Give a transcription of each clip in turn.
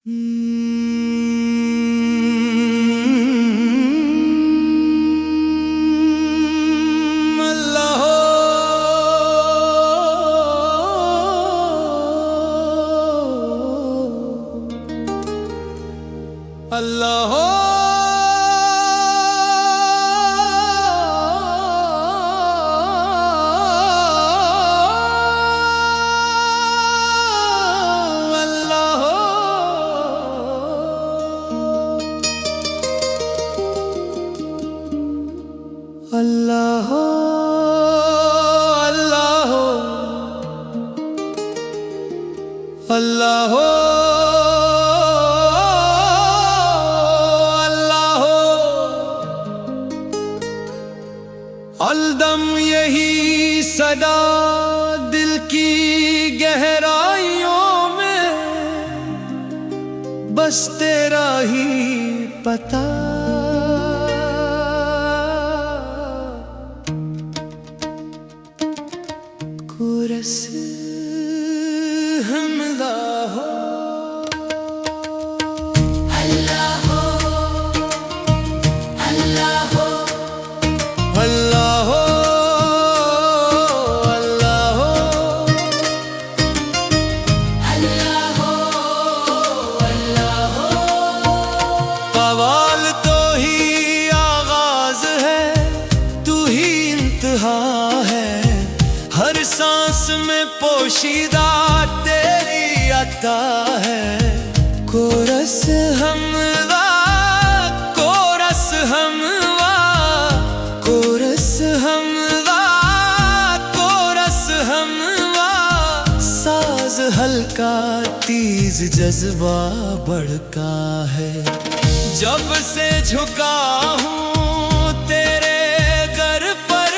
अल्लाह अल्लाह अल्लाह अल्लाह अल्लाह अलदम यही सदा दिल की गहराइयों में, बस तेरा ही पता। रस हमला हो अल्लाह हो अल्लाह हो अल्लाह हो अल्लाह हो अल्लाह हो अल्लाह हो। कवाल तो ही आगाज है, तू ही इंतहा है, हर सांस में पोशीदा तेरी अता है। कोरस हमवा कोरस हमवा कोरस हमवा कोरस हमवा, साज हल्का तीज जज्बा बड़का है। जब से झुका हूँ तेरे घर पर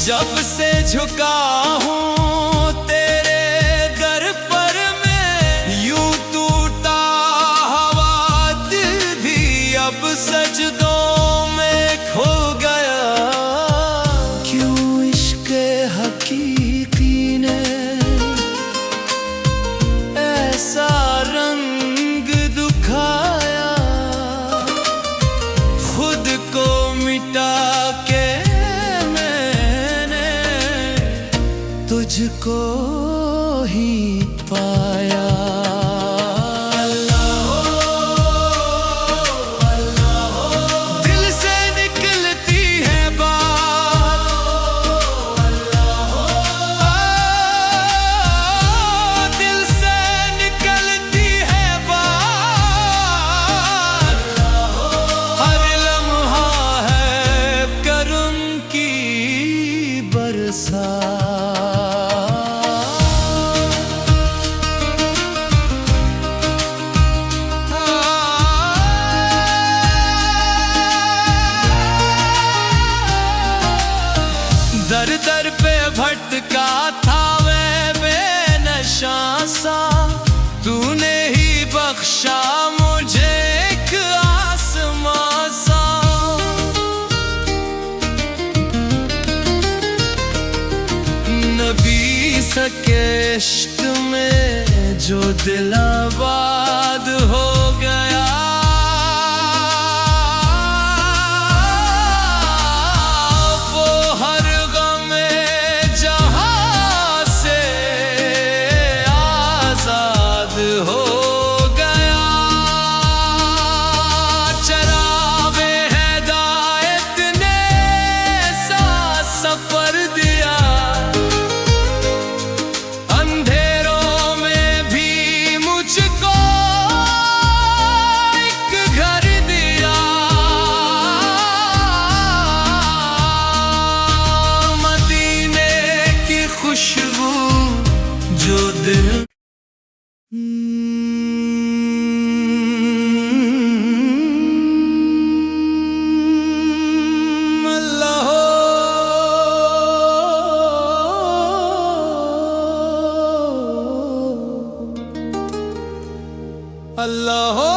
जब से झुका हूँ तेरे घर पर मैं, यूं टूटा हवा दिल भी अब सजदों में खो गया। क्यों इश्क़ हकीकी ने ऐसा रंग दुखाया, खुद को मिटा के तुझको ही पाया। अल्लाह हो अल्लाह हो, दिल से निकलती है बात। अल्लाह हो दिल से निकलती है बात। अल्लाह हो हर लम्हा है करम की बरसात। दर दर पे भटका था मैं बेनशा सा, तूने ही बख्शा मुझे एक आसमां सा। नबी सके इश्क में जो दिल आबाद हो गया, सफर दिया अंधेरों में भी मुझको एक घर दिया। मदीने की खुशबू जो दिल अल्लाह हो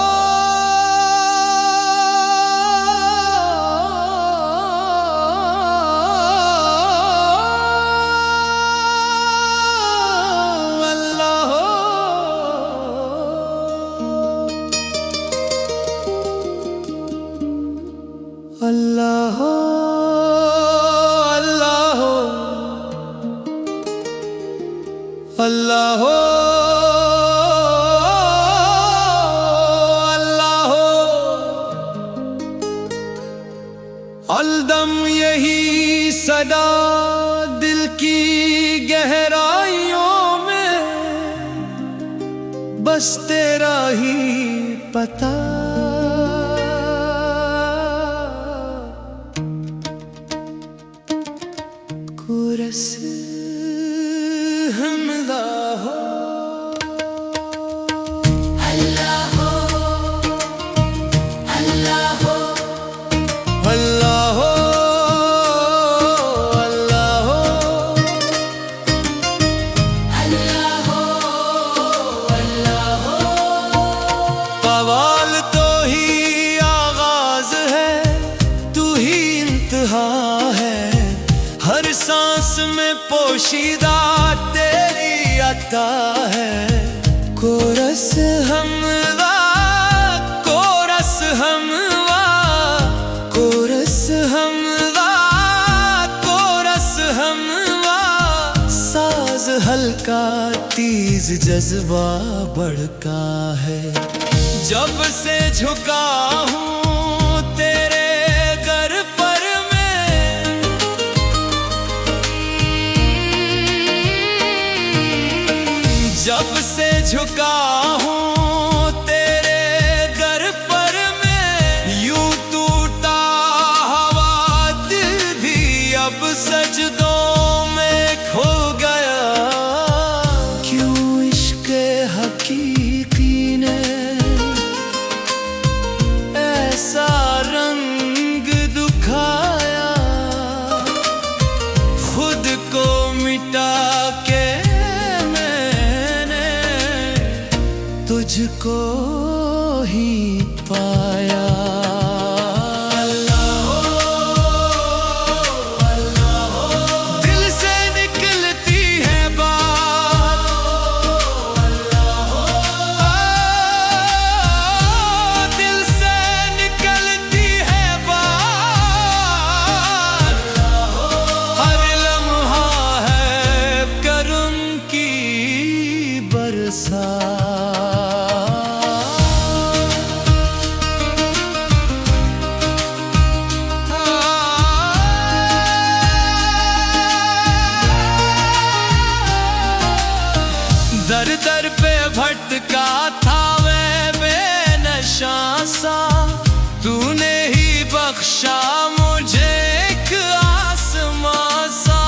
अल्लाह हो, अल्लाह हो, हरदम यही सदा दिल की गहराइयों में, बस तेरा ही पता। कुरस हमला हो, अल्लाह हो, अल्लाह हो, अल्लाह हो, अल्लाह हो, अल्लाह हो, अल्लाह हो। कवाल तो ही आगाज है, तू ही इंतहा है, हर सांस में पोशीदा तेरी अता है। कोरस हमवा, कोरस हमवा, कोरस हमवा, कोरस हमवा। साज हल्का तीज जज्बा बढ़का है, जब से झुका हूँ तेरे घर पर मैं, जब से झुका हूँ तेरे घर पर मैं। यूं टूटा हवा दिल भी अब सजदों में खो गया। क्यों इश्क़ हकीकी ने ऐसा रंग दुखाया, खुद को मिटा के तुझको ही पाया। अल्लाह हो, अल्लाह हो, दिल से निकलती है बात, अल्लाह हो, दिल से निकलती है बात, अल्लाह हो। हर लम्हा है करम की बरसात। दर दर पे भटका था मैं बेनशा सा, तूने ही बख्शा मुझे एक आसमां सा।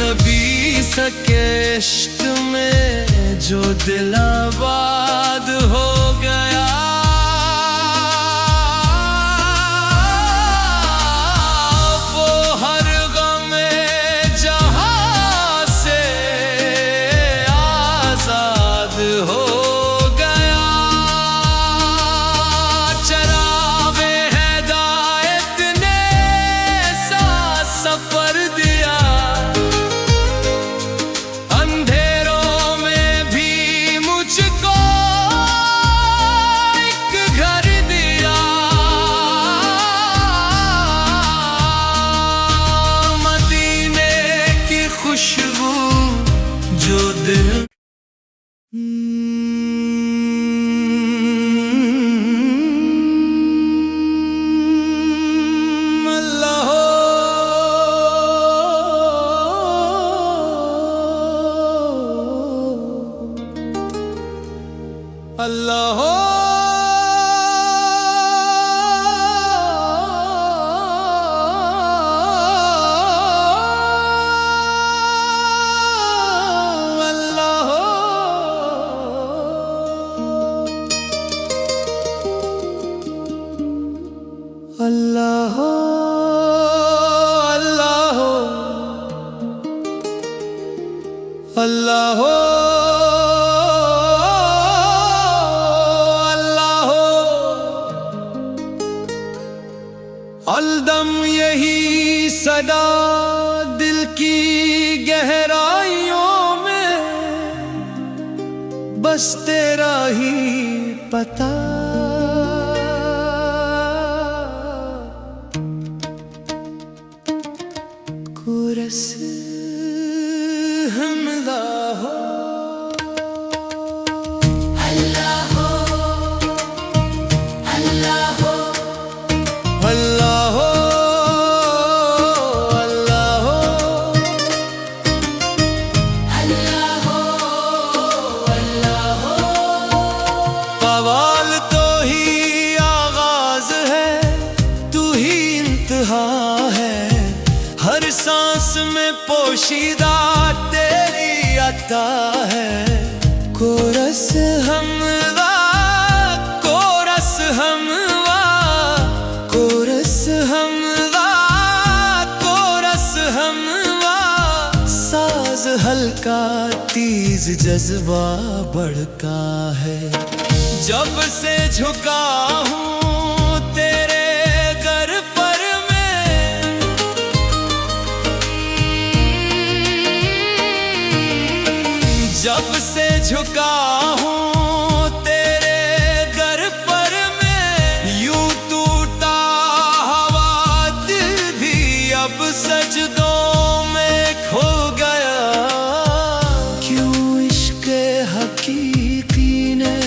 नबी सके इश्क में जो दिल आबाद हो गया, हो गया। चरागे हिदायत ने सा सफर दिया, अंधेरों में भी मुझको एक घर दिया। मदीने की खुशबू जो दिल अल्लाह हो, अल्लाह हो, अल्लाह हो, अल्लाह हो, अल्लाह हो, अल्लाह हो। हरदम यही सदा दिल की गहराइयों में, बस तेरा ही पता। कोरस हमला हो। अल्लाह हो, अल्लाह हो, अल्लाह हो, अल्लाह हो, अल्लाह हो, अल्लाह हो। कवाल तो ही आगाज है, तू ही इंतहा है, हर सांस में पोशीदा तेरी अता है। कोरस हमला, कोरस हमला, कोरस हमला, कोरस हमला। साज हल्का तीज जज्बा बड़का है, जब से झुका हूँ तेरे घर पर मैं। जब से झुका हूँ तेरे घर पर मैं, यूं टूटा हवा दिल भी अब सजदों में खो गया। क्यों इश्क़ हकीकी ने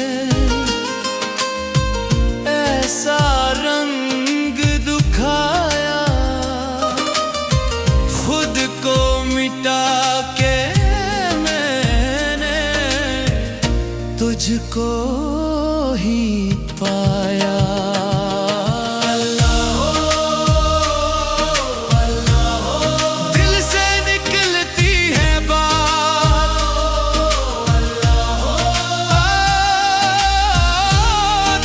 ऐसा रंग दुखाया, खुद को मिटा के तुझको ही पाया। अल्लाह हो, अल्लाह हो, दिल से निकलती है बात। अल्लाह हो,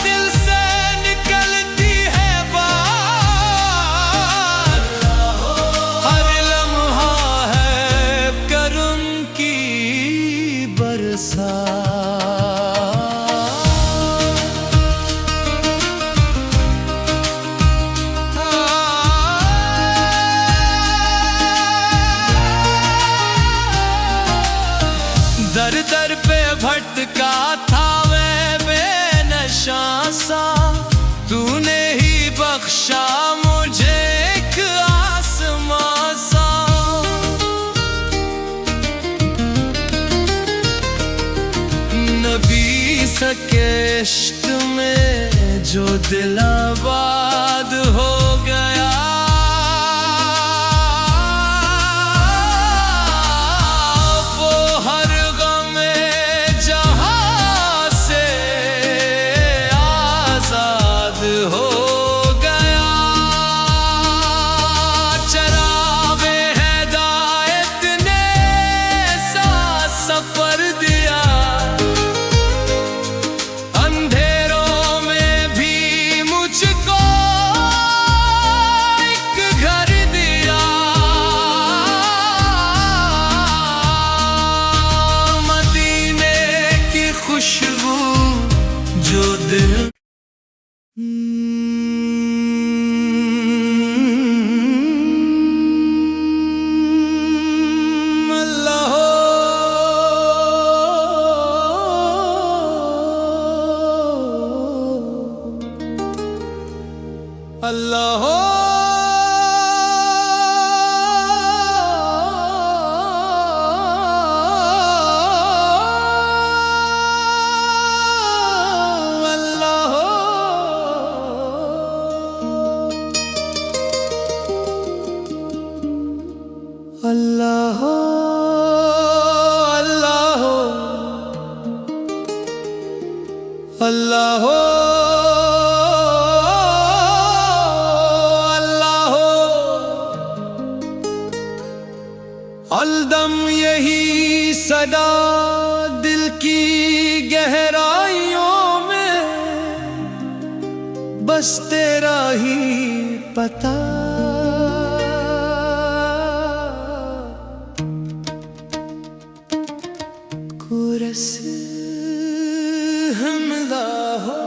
दिल से निकलती है बात। अल्लाह हो, हर लम्हा है करम की बरसात। दर दर पे भटका था मैं बेनशा सा, तूने ही बख्शा मुझे एक आसमां सा। नबी सके इश्क में जो दिल आबाद हो गया, हो गया। चरागे हिदायत ने सा सफर दिया, अंधेरों में भी मुझको एक घर दिया। मदीने की खुशबू जो दिल अल्लाह हो, अल्लाह हो, अल्लाह हो, अल्लाह हो, अल्लाह हो, अल्लाह हो। अलदम यही सदा दिल की गहराइयों में, बस तेरा ही पता। कोरस हमला हो।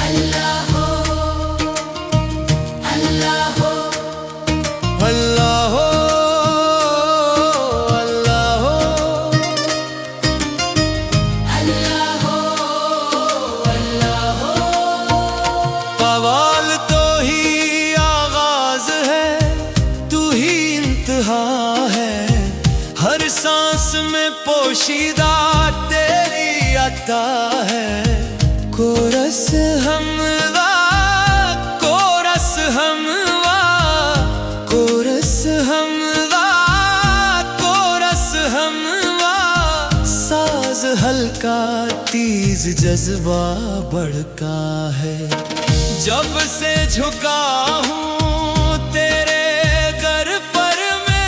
अल्लाह हो, अल्लाह हो, अल्लाह हो, अल्लाह हो, अल्लाह हो, अल्लाह हो। कवाल तो पोशीदा तेरी अता है। कोरस हमवा, कोरस हमवा, कोरस हमवा, कोरस हमवा। साज हल्का तीज जज्बा बढ़का है। जब से झुका हूँ तेरे दर पर मैं,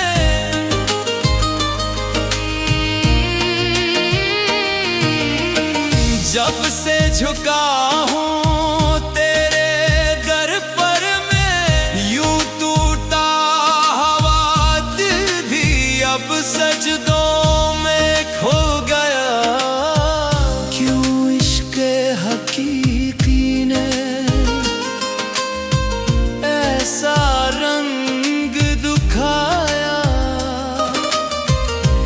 जब से झुका हूँ तेरे दर पर मैं, यूं टूटा हवा दिल भी अब सजदों में खो गया। क्यों इश्क़ हकीकी ने ऐसा रंग दुखाया,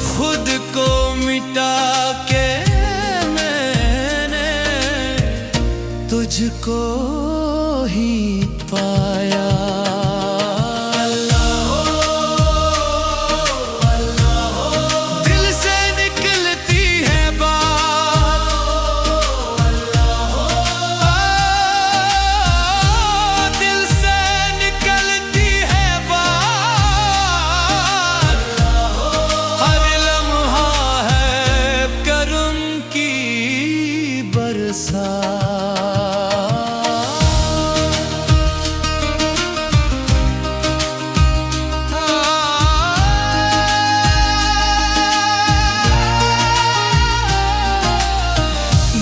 खुद को मिटा के मैंने तुझको ही पाया। दिल से निकलती है बात, दिल से निकलती है बात। हर लम्हा है करम की बरसात।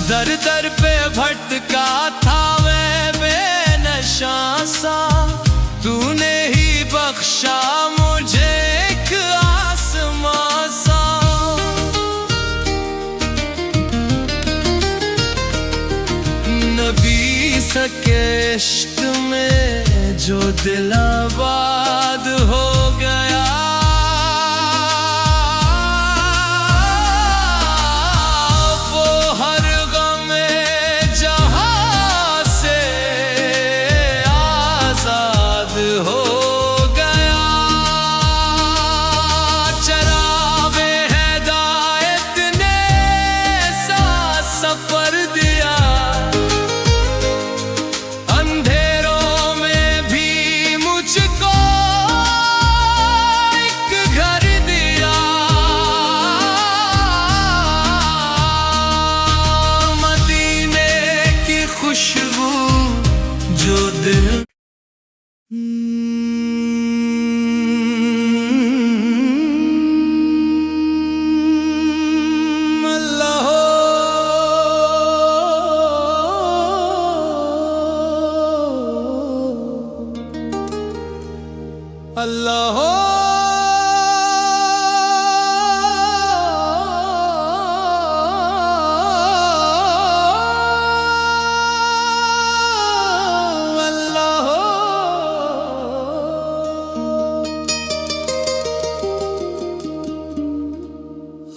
दर दर पे भटका था मैं बेनशा सा, तूने ही बख्शा मुझे एक आसमां सा। नबी सके इश्क में जो दिल आबाद हो गया, हो गया। चरागे हिदायत ने सा सफर दिया, अंधेरों में भी मुझको एक घर दिया। मदीने की खुशबू जो दिल अल्लाह हो, अल्लाह हो,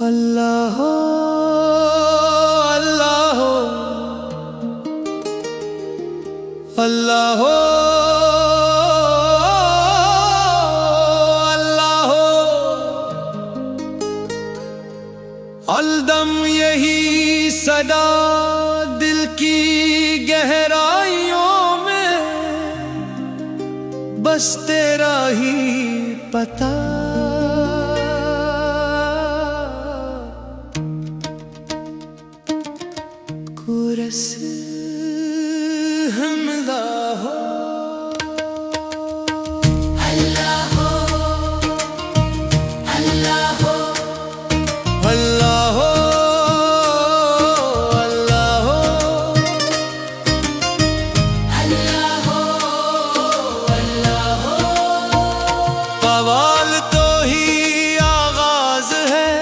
अल्लाह हो, अल्लाह हो, अल्लाह हो, अलदम यही सदा दिल की गहराइयों में, बस तेरा ही पता। कोरस हमला हो, अल्लाह हो, अल्लाह हो, अल्लाह हो, अल्लाह हो, अल्लाह हो, अल्लाह हो। कवाल तो ही आगाज है,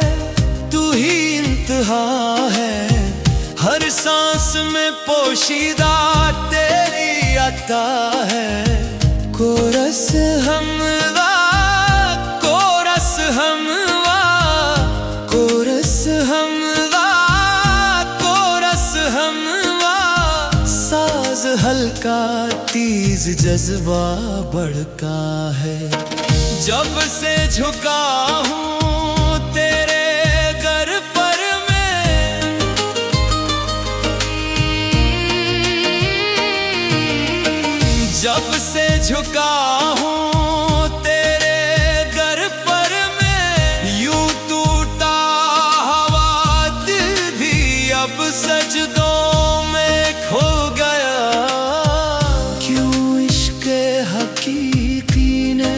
तू ही इंतहा है। हर सांस में पोशीदा तेरी अता है। कोरस हमवा, कोरस हमवा, कोरस हमवा, कोरस हमवा। साज हल्का तीज जज्बा बढ़का है। जब से झुका हूँ तेरे दर पर जब से झुका हूँ तेरे दर पर मैं, यूं टूटा हवा दिल भी अब सजदों में खो गया। क्यों इश्क़ हकीकी ने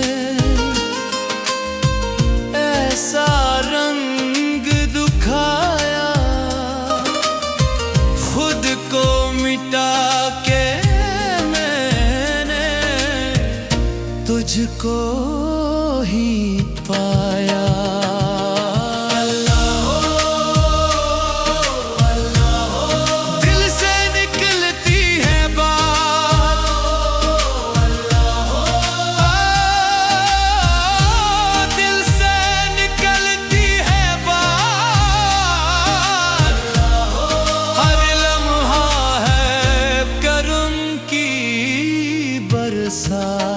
ऐसा रंग दुखाया, खुद को मिटा के तुझको ही पाया। अल्लाह अल्लाह दिल से निकलती है बात, दिल से निकलती है बात। हर लम्हा है करम की बरसात।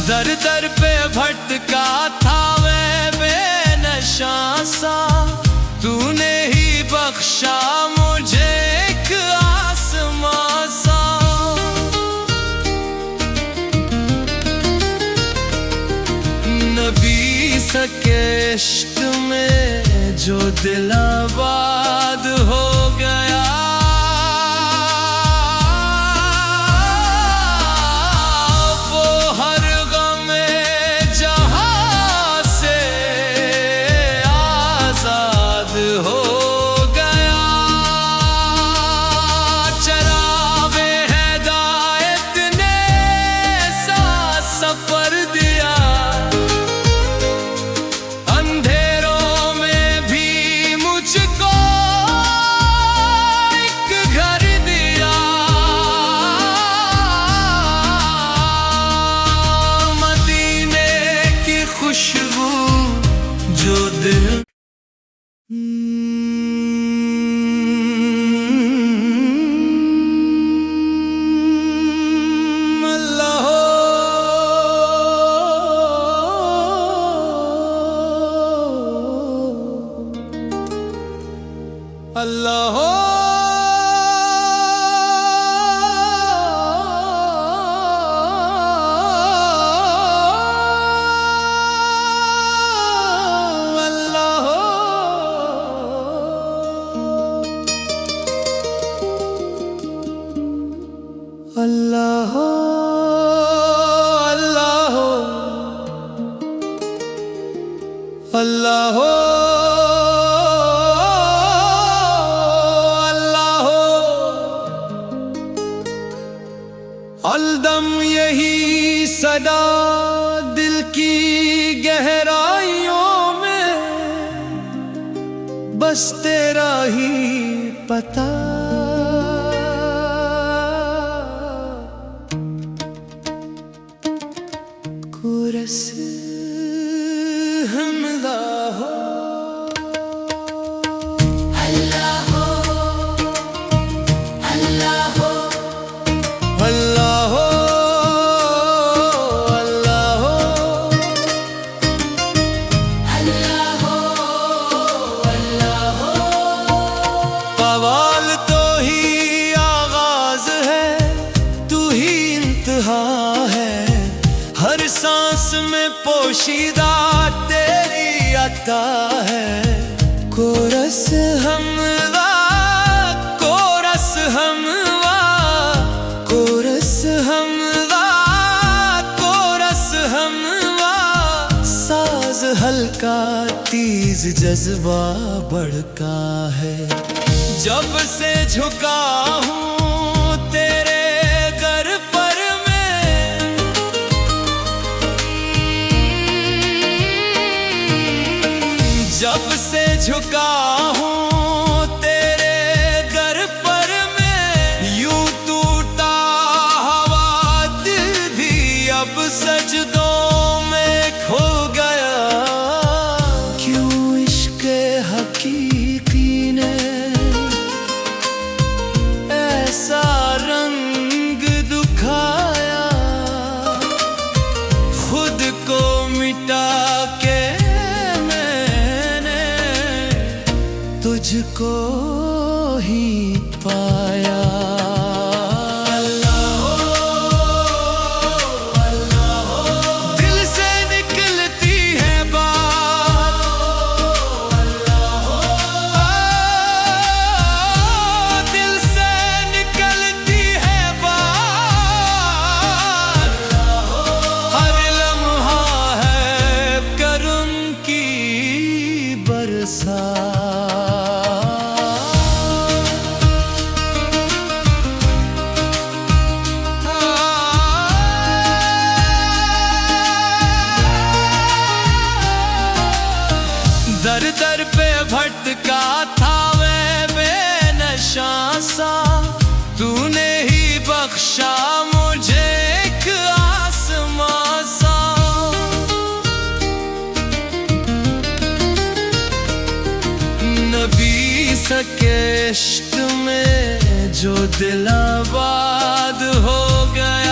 दर दर पे भटका था मैं बेनशा सा, तूने ही बख्शा मुझे एक आसमां सा। नबी सके इश्क़ में जो दिल आबाद हो गया, सफर दिया अंधेरों में भी मुझको एक घर दिया। मदीने की खुशबू जो दिल अल्लाह अल्लाह अल्लाह अल्लाह अल्लाह अलदम यही सदा दिल की गहराइयों में, बस तेरा ही पता। कुरस हमला हो अल्लाह अल्लाह अल्लाह अल्लाह अल्लाह अल्लाह। कवाल तो ही आगाज है, तू ही इंतहा है, हर सांस में पोशीदा तेरी अता है। कोरस हमला कोरस हमला कोरस हमला कोरस हमला, साज हल्का तीज जज्बा बड़का है। जब से झुका हूँ तेरे दर पर मैं, जब से झुका हूँ तेरे दर पर मैं, यूं टूटा हवा दिल भी अब सजदों में खो गया। क्यों इश्क़ हकीकी ने ऐसा रंग दुखाया, खुद मिटा के मैंने तुझको ही पाया। दर दर पे भटका था मैं बेनशा सा, तूने ही बख्शा मुझे एक आसमां सा। नबी सके इश्क में जो दिल आबाद हो गया,